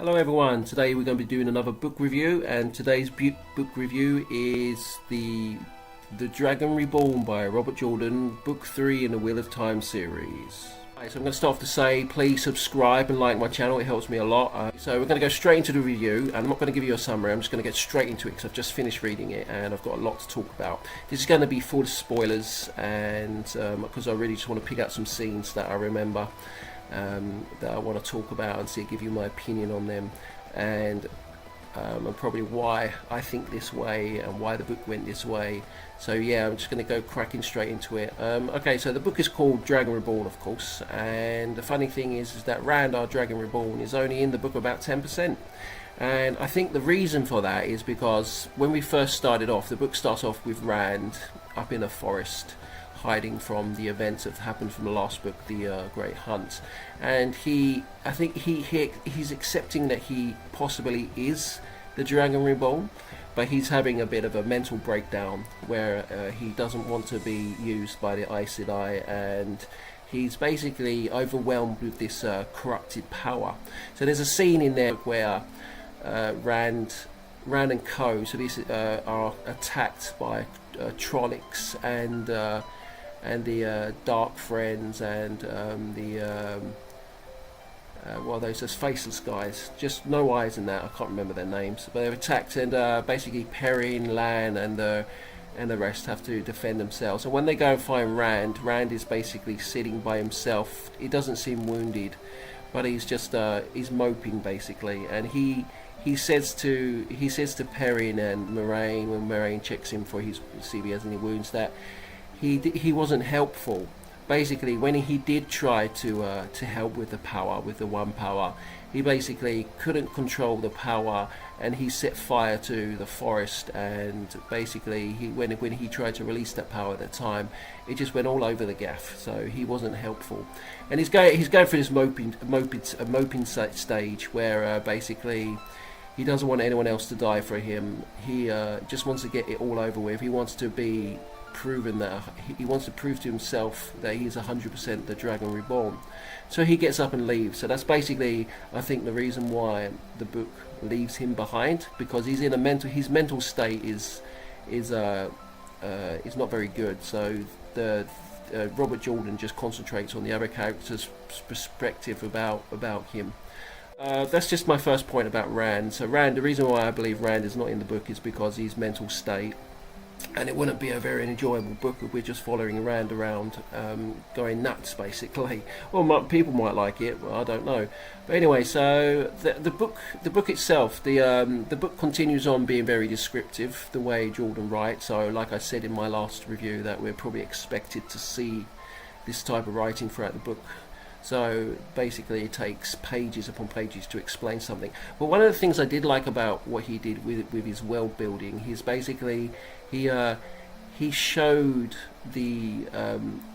Hello everyone, today we're going to be doing another book review, and today's book review is the Dragon Reborn by Robert Jordan, book 3 in the Wheel of Time series. Right, so I'm going to start off to say please subscribe and like my channel, it helps me a lot. So we're going to go straight into the review, and I'm not going to give you a summary, I'm just going to get straight into it because I've just finished reading it and I've got a lot to talk about. This is going to be full of spoilers, and because I really just want to pick out some scenes that I remember. That I want to talk about and give you my opinion on them, and probably why I think this way and why the book went this way. So yeah, I'm just going to go cracking straight into it. Okay, so the book is called Dragon Reborn, of course, and the funny thing is that Rand, our Dragon Reborn, is only in the book about 10%. And I think the reason for that is because when we first started off, the book starts off with Rand up in a forest, hiding from the events that happened from the last book, the Great Hunt, and I think he's accepting that he possibly is the Dragon Reborn, but he's having a bit of a mental breakdown where he doesn't want to be used by the Aes Sedai, and he's basically overwhelmed with this corrupted power. So there's a scene in there where Rand and co, so these are attacked by Trollocs and the Dark Friends and those just faceless guys, just no eyes in that, I can't remember their names, but they're attacked, and basically Perrin, Lan and the rest have to defend themselves. And when they go and find Rand is basically sitting by himself. He doesn't seem wounded, but he's just he's moping basically, and he says to Perrin and Moiraine, when Moiraine checks him for see if he has any wounds, that he wasn't helpful. Basically, when he did try to help with the power, with the one power, he basically couldn't control the power, and he set fire to the forest. And basically, when he tried to release that power at that time, it just went all over the gaff. So he wasn't helpful, and he's going through this moping stage where basically he doesn't want anyone else to die for him. He just wants to get it all over with. He wants to be proven that he wants to prove to himself that he's 100% the Dragon Reborn. So he gets up and leaves. So that's basically, I think, the reason why the book leaves him behind, because he's in his mental state is not very good. So the Robert Jordan just concentrates on the other characters' perspective about him. That's just my first point about Rand. So Rand, the reason why I believe Rand is not in the book is because his mental state, and it wouldn't be a very enjoyable book if we're just following Rand around going nuts basically. Well, people might like it, well, I don't know. But anyway, so the book itself, the book continues on being very descriptive the way Jordan writes. So like I said in my last review, that we're probably expected to see this type of writing throughout the book. So basically it takes pages upon pages to explain something. But one of the things I did like about what he did with his world building, he's basically he showed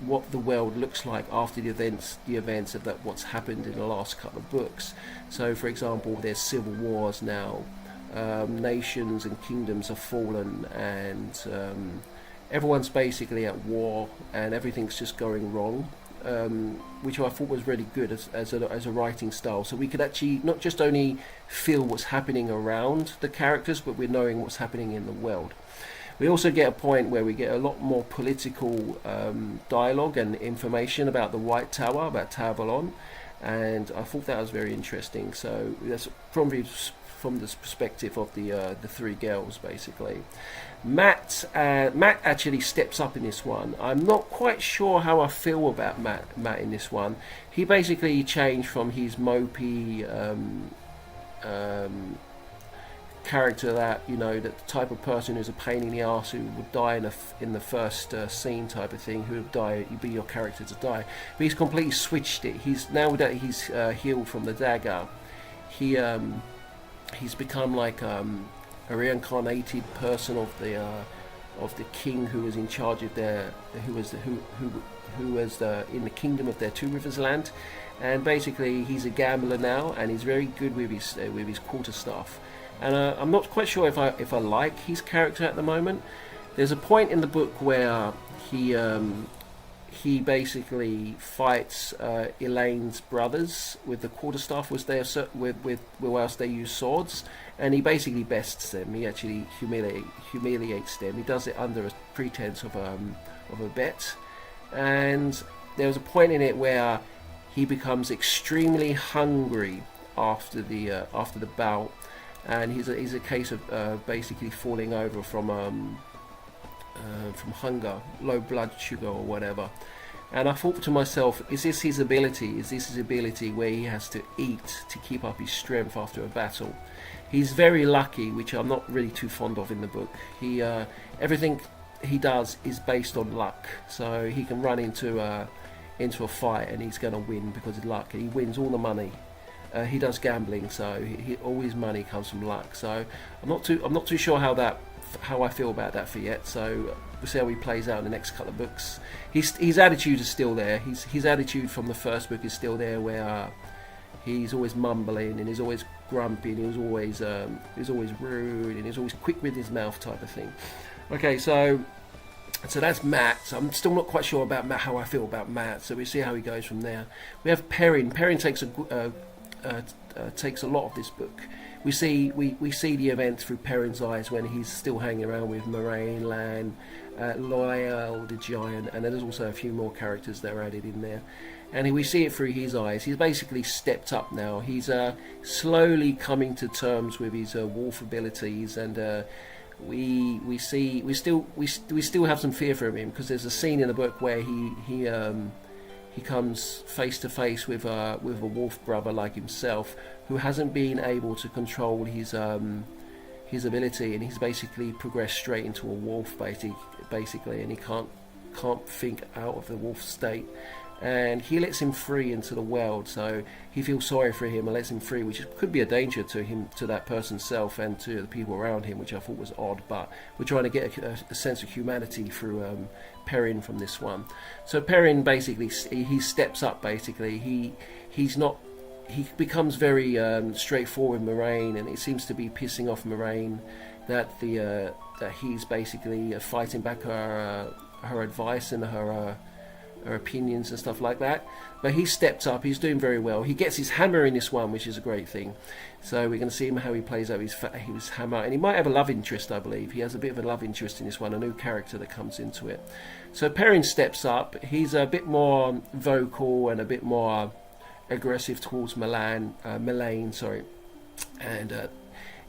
what the world looks like after the events of what's happened in the last couple of books. So for example, there's civil wars now, nations and kingdoms have fallen, and everyone's basically at war, and everything's just going wrong. Which I thought was really good as a writing style, so we could actually not just only feel what's happening around the characters, but we're knowing what's happening in the world. We also get a point where we get a lot more political dialogue and information about the White Tower, about Tower Valon, and I thought that was very interesting. So that's from the perspective of the three girls basically. Matt actually steps up in this one. I'm not quite sure how I feel about Matt in this one. He basically changed from his mopey character, that, you know, that the type of person who's a pain in the arse, who would die in the first scene type of thing, who would die, you'd be your character to die. But he's completely switched it. He's now that he's healed from the dagger, he's become like a reincarnated person of the king who was in charge of who was in the kingdom of their Two Rivers land, and basically he's a gambler now, and he's very good with his quarterstaff. And I'm not quite sure if I like his character at the moment. There's a point in the book where he he basically fights Elaine's brothers with the quarterstaff, was there with whilst they use swords, and he basically bests them. He actually humiliates them. He does it under a pretense of a bet, and there was a point in it where he becomes extremely hungry after the bout, and he's a case of basically falling over from hunger, low blood sugar or whatever. And I thought to myself, is this his ability? Is this his ability where he has to eat to keep up his strength after a battle? He's very lucky, which I'm not really too fond of in the book. He everything he does is based on luck, so he can run into a fight and he's going to win because of luck. He wins all the money. He does gambling, so all his money comes from luck. So I'm not too sure how I feel about that for yet. So we'll see how he plays out in the next couple of books. His attitude is still there. His attitude from the first book is still there, where he's always mumbling and he's always grumpy and he's always rude and he's always quick with his mouth type of thing. Okay, so that's Matt. So I'm still not quite sure about Matt, how I feel about Matt. So we'll see how he goes from there. We have Perrin. Perrin takes a lot of this book. We see the events through Perrin's eyes when he's still hanging around with Moiraine, Lan, Loial the Giant, and there's also a few more characters that are added in there. And we see it through his eyes. He's basically stepped up now. He's slowly coming to terms with his wolf abilities, and we still have some fear for him, because there's a scene in the book where he comes face to face with a wolf brother like himself, who hasn't been able to control his ability, and he's basically progressed straight into a wolf basically, and he can't think out of the wolf state. And he lets him free into the world, so he feels sorry for him and lets him free, which could be a danger to him, to that person's self, and to the people around him, which I thought was odd. But we're trying to get a sense of humanity through Perrin from this one. So Perrin basically he steps up. Basically, he becomes very straightforward with Moiraine, and it seems to be pissing off Moiraine that he's basically fighting back her advice and her opinions and stuff like that. But he stepped up. He's doing very well. He gets his hammer in this one, which is a great thing. So we're going to see how he plays out his hammer, and he might have a love interest. I believe he has a bit of a love interest in this one, a new character that comes into it. So Perrin steps up. He's a bit more vocal and a bit more aggressive towards Melaine, and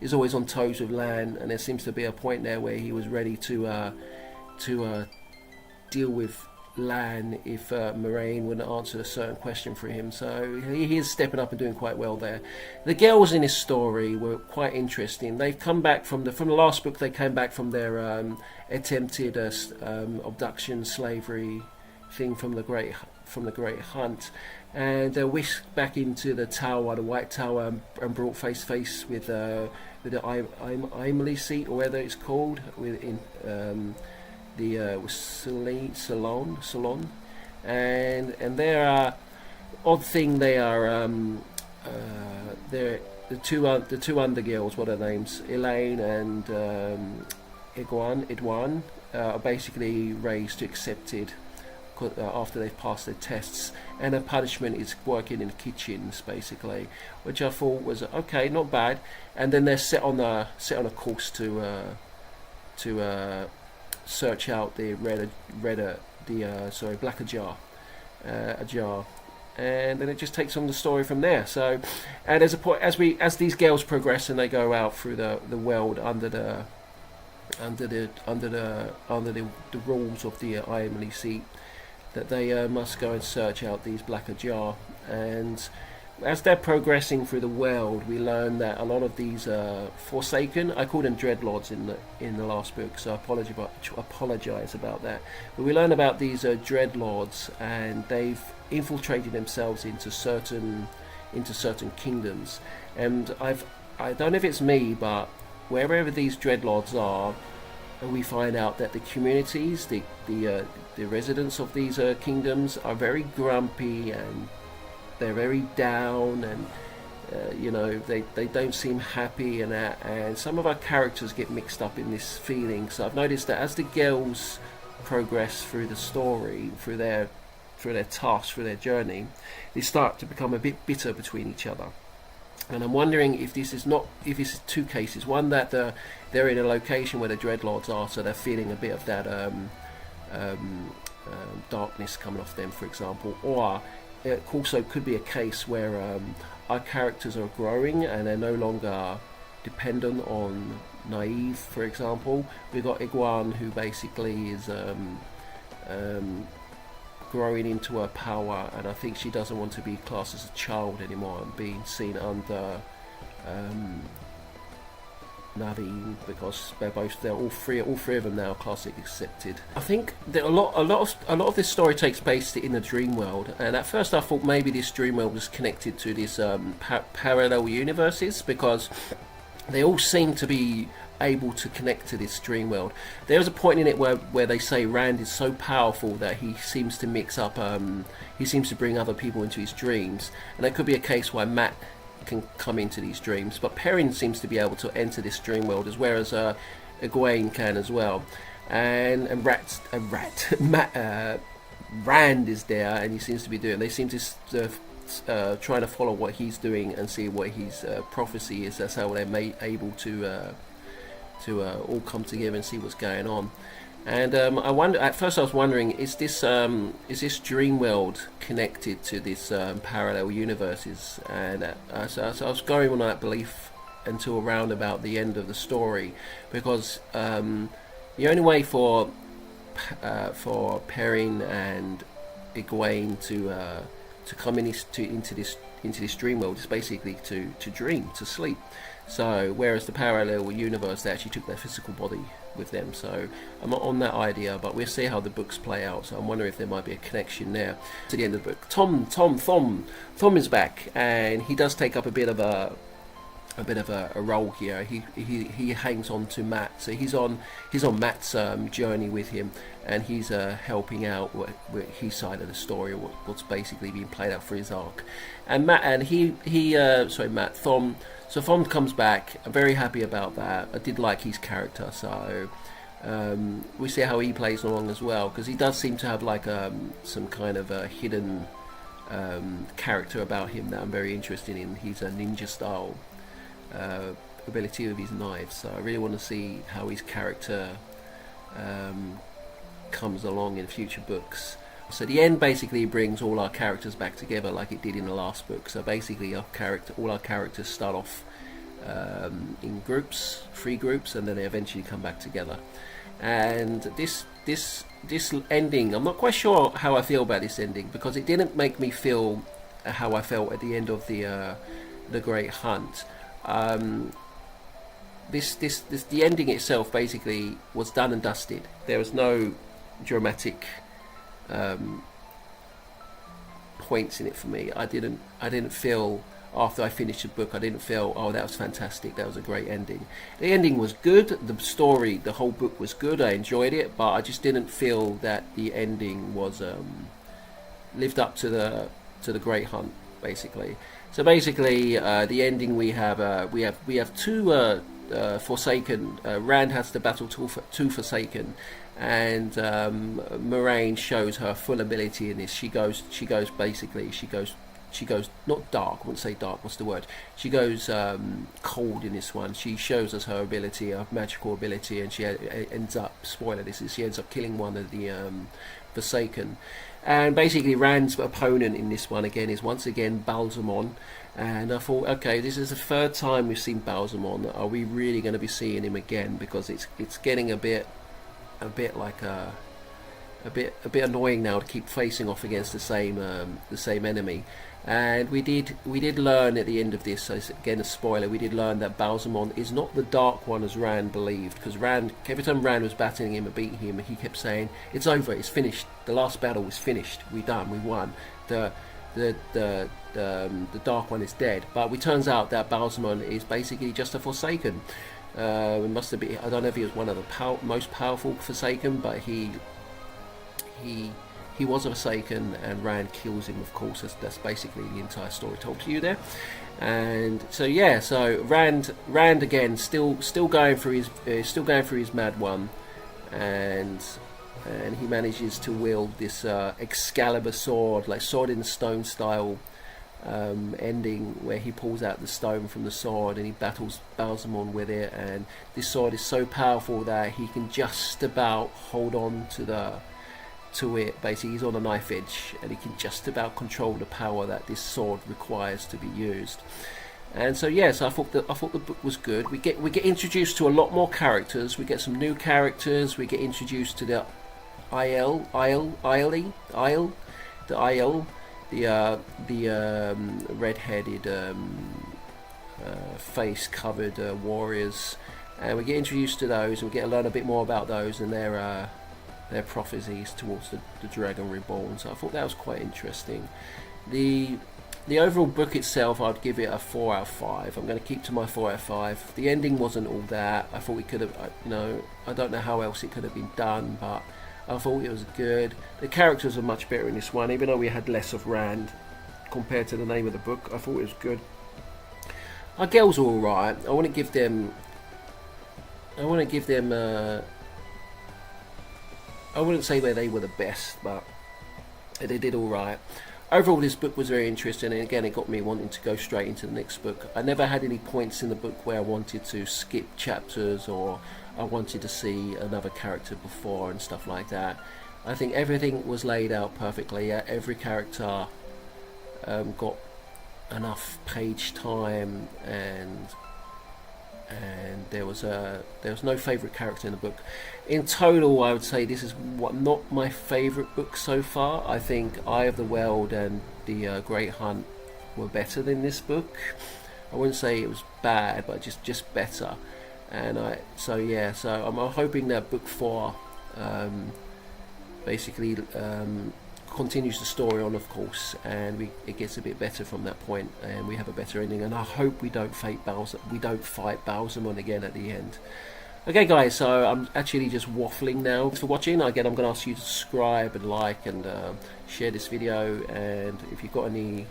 is always on toes with Lan. And there seems to be a point there where he was ready to deal with Lan if Moiraine wouldn't answer a certain question for him. So he is stepping up and doing quite well there. The girls in this story were quite interesting. They've come back from the last book. They came back from their attempted abduction, slavery thing from the Great Hunt, and they're whisked back into the tower, the White Tower, and brought face to face with the Imley seat, or whether it's called, the salon, and they're odd thing. They are they're the two undergirls. What are their names? Elaine and Edwin are basically raised to accepted after they've passed their tests, and their punishment is working in kitchens basically, which I thought was okay, not bad. And then they're set on a course to search out the blacker jar, a jar, and then it just takes on the story from there. So, and there's a point as these girls progress and they go out through the world under the rules of the Imley seat, that they must go and search out these blacker jar. And as they're progressing through the world, we learn that a lot of these Forsaken, I call them Dreadlords in the last book, so I apologise about that. But we learn about these Dreadlords, and they've infiltrated themselves into certain kingdoms. And I don't know if it's me, but wherever these Dreadlords are, we find out that the communities, the residents of these kingdoms are very grumpy, and they're very down, and they don't seem happy, and some of our characters get mixed up in this feeling. So I've noticed that as the girls progress through the story, through their task, through their journey, they start to become a bit bitter between each other. And I'm wondering if this is two cases. One, that they're in a location where the Dreadlords are, so they're feeling a bit of that darkness coming off them, for example. Or it also could be a case where our characters are growing and they're no longer dependent on Naive, for example. We've got Iguan, who basically is growing into her power, and I think she doesn't want to be classed as a child anymore and being seen under Naveen, because they're all three of them now classically accepted. I think that a lot of this story takes place in the dream world, and at first I thought maybe this dream world was connected to these parallel universes, because they all seem to be able to connect to this dream world. There's a point in it where they say Rand is so powerful that he seems to mix up, he seems to bring other people into his dreams, and that could be a case why Mat can come into these dreams. But Perrin seems to be able to enter this dream world, as well as Egwene can as well, and Rand is there, and he seems to be doing. They seem to trying to follow what he's doing and see what his prophecy is. That's how they're able to all come together and see what's going on. And I wonder. At first, I was wondering: is this dream world connected to this parallel universes? And so I was going on that belief until around about the end of the story, because the only way for Perrin and Egwene to come into this dream world is basically to dream, to sleep. So whereas the parallel universe, they actually took their physical body with them. So I'm not on that idea, but we'll see how the books play out. So I'm wondering if there might be a connection there to the end of the book. Thom is back, and he does take up a bit of a role here. He hangs on to Mat, so he's on Mat's journey with him, and he's helping out with his side of the story, what's basically being played out for his arc. And Thom. So Thom comes back. I'm very happy about that. I did like his character, so we see how he plays along as well, because he does seem to have like some kind of a hidden character about him that I'm very interested in. He's a ninja style ability with his knives, so I really want to see how his character comes along in future books. So the end basically brings all our characters back together like it did in the last book. So basically all our characters start off in groups, 3 groups, and then they eventually come back together. And this ending, I'm not quite sure how I feel about this ending, because it didn't make me feel how I felt at the end of the Great Hunt. The ending itself basically was done and dusted. There was no dramatic points in it for me. I didn't feel, after I finished the book, I didn't feel, oh, that was fantastic, that was a great ending. The ending was good, the story, the whole book was good, I enjoyed it, but I just didn't feel that the ending was lived up to the Great Hunt, basically. So basically, the ending we have 2 Forsaken. Rand has to battle 2 Forsaken, and Moraine shows her full ability in this. She goes not dark, I wouldn't say dark, what's the word? She goes cold in this one. She shows us her ability, her magical ability, and she ends up, spoiler this is, she ends up killing one of the Forsaken. And basically Rand's opponent in this one again is once again Balsamon, and I thought, okay, this is the 3rd time we've seen Balsamon. Are we really going to be seeing him again? Because it's getting a bit like a bit annoying now to keep facing off against the same enemy. And we did learn at the end of this, so again a spoiler, we did learn that Balsamon is not the Dark One as Rand believed, because every time Rand was battling him and beating him, he kept saying, it's over, it's finished, the last battle was finished, we done, we won, the Dark One is dead. But it turns out that Balsamon is basically just a Forsaken. It must have been, I don't know if he was one of the most powerful Forsaken, but he was a Forsaken, and Rand kills him, of course. That's basically the entire story told to you there. And so yeah, so Rand again still going through his mad one, and and he manages to wield this Excalibur sword, like sword in stone style ending, where he pulls out the stone from the sword and he battles Balsamon with it. And this sword is so powerful that he can just about hold on to it. Basically, he's on a knife edge, and he can just about control the power that this sword requires to be used. And so yes, I thought the book was good. We get introduced to a lot more characters. We get some new characters. We get introduced to the the red-headed, face-covered warriors, and we get introduced to those, and we get to learn a bit more about those and their prophecies towards the Dragon Reborn. So I thought that was quite interesting. The overall book itself, I'd give it a 4 out of 5. I'm going to keep to my 4 out of 5. The ending wasn't all that. I thought we could have, I don't know how else it could have been done, but I thought it was good. The characters are much better in this one, even though we had less of Rand compared to the name of the book. I thought it was good. Our girls are all right. I wouldn't give them. I wouldn't say where they were the best, but they did all right. Overall, this book was very interesting, and again, it got me wanting to go straight into the next book. I never had any points in the book where I wanted to skip chapters, or I wanted to see another character before and stuff like that. I think everything was laid out perfectly. Every character got enough page time, and there was no favourite character in the book. In total, I would say this is not my favourite book so far. I think Eye of the World and The Great Hunt were better than this book. I wouldn't say it was bad, but just better. And so I'm hoping that book 4 basically continues the story on, of course, and it gets a bit better from that point, and we have a better ending. And I hope we don't fight Balsamon again at the end. Okay, guys, so I'm actually just waffling now. Thanks for watching. Again, I'm going to ask you to subscribe and like and share this video. And if you've got any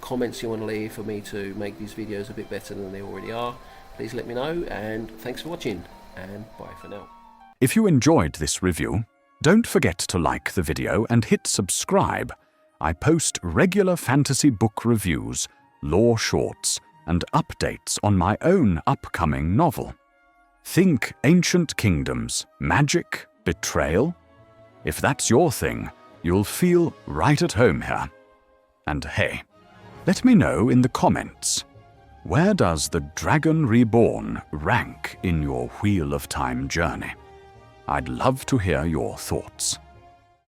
comments you want to leave for me to make these videos a bit better than they already are, please let me know. And thanks for watching, and bye for now. If you enjoyed this review, don't forget to like the video and hit subscribe. I post regular fantasy book reviews, lore shorts, and updates on my own upcoming novel. Think ancient kingdoms, magic, betrayal? If that's your thing, you'll feel right at home here. And hey, let me know in the comments, where does the Dragon Reborn rank in your Wheel of Time journey? I'd love to hear your thoughts.